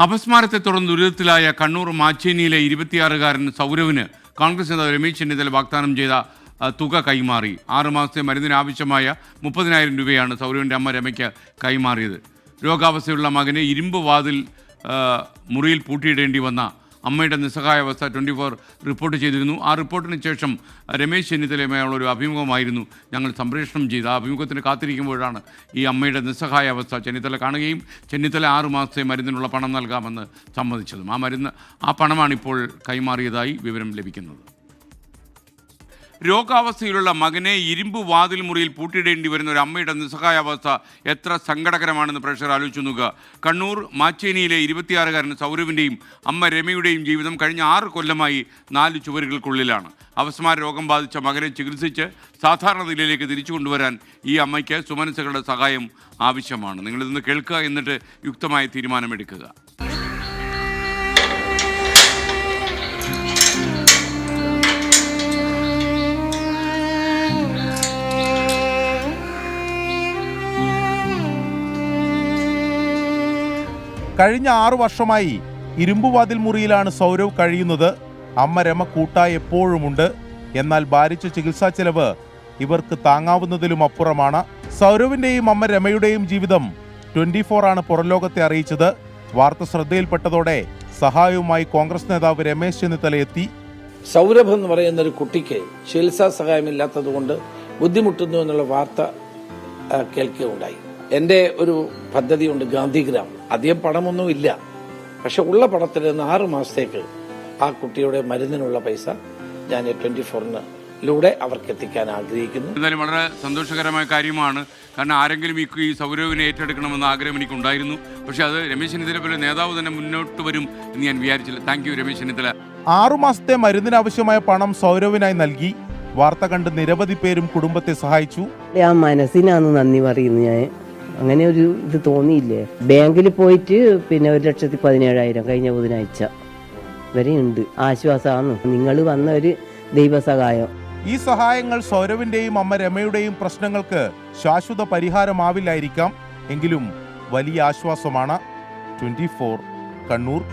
അപസ്മാരത്തെ തുടർന്ന് ദുരിതത്തിലായ കണ്ണൂർ മാച്ചേനിയിലെ 26-കാരൻ സൗരവിന് കോൺഗ്രസ് നേതാവ് രമേശ് ചെന്നിത്തല വാഗ്ദാനം ചെയ്ത തുക കൈമാറി. 6 മാസത്തെ മരുന്നിന് ആവശ്യമായ 30,000 രൂപയാണ് സൗരവിൻ്റെ അമ്മ രമയ്ക്ക് കൈമാറിയത്. രോഗാവസ്ഥയുള്ള മകനെ ഇരുമ്പ് വാതിൽ മുറിയിൽ പൂട്ടിയിടേണ്ടി വന്ന അമ്മയുടെ നിസ്സഹായാവസ്ഥ 24 റിപ്പോർട്ട് ചെയ്തിരുന്നു. ആ റിപ്പോർട്ടിന് ശേഷം രമേശ് ചെന്നിത്തലയുമായുള്ള ഒരു അഭിമുഖമായിരുന്നു ഞങ്ങൾ സംപ്രേഷണം ചെയ്ത്. ആ അഭിമുഖത്തിന് കാത്തിരിക്കുമ്പോഴാണ് ഈ അമ്മയുടെ നിസ്സഹായാവസ്ഥ ചെന്നിത്തല കാണുകയും ചെന്നിത്തല 6 മാസത്തെ മരുന്നിനുള്ള പണം നൽകാമെന്ന് സമ്മതിച്ചതും. ആ പണമാണിപ്പോൾ കൈമാറിയതായി വിവരം ലഭിക്കുന്നത്. രോഗാവസ്ഥയിലുള്ള മകനെ ഇരുമ്പ് വാതിൽ മുറിയിൽ പൂട്ടിയിടേണ്ടി വരുന്ന ഒരു അമ്മയുടെ നിസ്സഹായാവസ്ഥ എത്ര സങ്കടകരമാണെന്ന് പ്രേക്ഷകർ ആലോചിച്ചു നോക്കുക. കണ്ണൂർ മാച്ചേനിയിലെ 26-കാരൻ സൗരവിൻ്റെയും അമ്മ രമയുടെയും ജീവിതം കഴിഞ്ഞ 6 കൊല്ലമായി 4 ചുവരുകൾക്കുള്ളിലാണ്. അപസ്മാര രോഗം ബാധിച്ച മകനെ ചികിത്സിച്ച് സാധാരണ നിലയിലേക്ക് തിരിച്ചു കൊണ്ടുവരാൻ ഈ അമ്മയ്ക്ക് സുമനസ്സുകളുടെ സഹായം ആവശ്യമാണ്. നിങ്ങളിതൊന്ന് കേൾക്കുക, എന്നിട്ട് യുക്തമായ തീരുമാനമെടുക്കുക. കഴിഞ്ഞ 6 വർഷമായി ഇരുമ്പുവാതിൽ മുറിയിലാണ് സൗരവ് കഴിയുന്നത്. അമ്മ രമ കൂട്ടായി എപ്പോഴുമുണ്ട്. എന്നാൽ ഭാരിച്ച ചികിത്സാ ചെലവ് ഇവർക്ക് താങ്ങാവുന്നതിലും അപ്പുറമാണ്. സൗരവിന്റെയും അമ്മ രമയുടെയും ജീവിതം 24 ആണ് പുറംലോകത്തെ അറിയിച്ചത്. വാർത്ത ശ്രദ്ധയിൽപ്പെട്ടതോടെ സഹായവുമായി കോൺഗ്രസ് നേതാവ് രമേശ് ചെന്നിത്തല എത്തി. സൗരഭ് എന്ന് പറയുന്ന ഒരു കുട്ടിക്ക് ചികിത്സാ സഹായമില്ലാത്തത് കൊണ്ട് ബുദ്ധിമുട്ടുന്നു എന്നുള്ള വാർത്ത കേൾക്കുകയുണ്ടായി. എന്റെ ഒരു പദ്ധതിയുണ്ട്, ഗാന്ധിഗ്രാം. അധികം പണമൊന്നും ഇല്ല, പക്ഷെ ഉള്ള പണത്തിൽ നിന്ന് 6 മാസത്തേക്ക് ആ കുട്ടിയുടെ മരുന്നിനുള്ള പൈസ ഞാൻ 24-ലൂടെ അവർക്ക് എത്തിക്കാൻ ആഗ്രഹിക്കുന്നു. എന്തായാലും വളരെ സന്തോഷകരമായ കാര്യമാണ്. കാരണം ആരെങ്കിലും ഈ സൗരവിനെ ഏറ്റെടുക്കണമെന്ന ആഗ്രഹം എനിക്കുണ്ടായിരുന്നു. പക്ഷെ അത് രമേശ് ചെന്നിത്തല പോലെ നേതാവ് തന്നെ മുന്നോട്ട് വരും എന്ന് ഞാൻ വിചാരിച്ചില്ല. Thank you Ramesh Chennithala. 6 മാസത്തെ മരുന്നിനാവശ്യമായ പണം സൗരവിനായി നൽകി. വാർത്ത കണ്ട് നിരവധി പേരും കുടുംബത്തെ സഹായിച്ചു. ആ മനസ്സിനാണ് നന്ദി പറയുന്നത്. ഞാൻ അങ്ങനെ ഒരു ഇത് തോന്നിയില്ലേ. ബാങ്കിൽ പോയിട്ട് പിന്നെ 1,17,000 കഴിഞ്ഞ ബുധനാഴ്ച വരെ ഉണ്ട്. ആശ്വാസമാണ് നിങ്ങൾ വന്ന ഒരു ദൈവസഹായം. ഈ സഹായങ്ങൾ സൗരവിന്റെയും അമ്മ രമയുടെയും പ്രശ്നങ്ങൾക്ക് ശാശ്വത പരിഹാരമാവില്ലായിരിക്കാം, എങ്കിലും വലിയ ആശ്വാസമാണ്. 24 കണ്ണൂർ.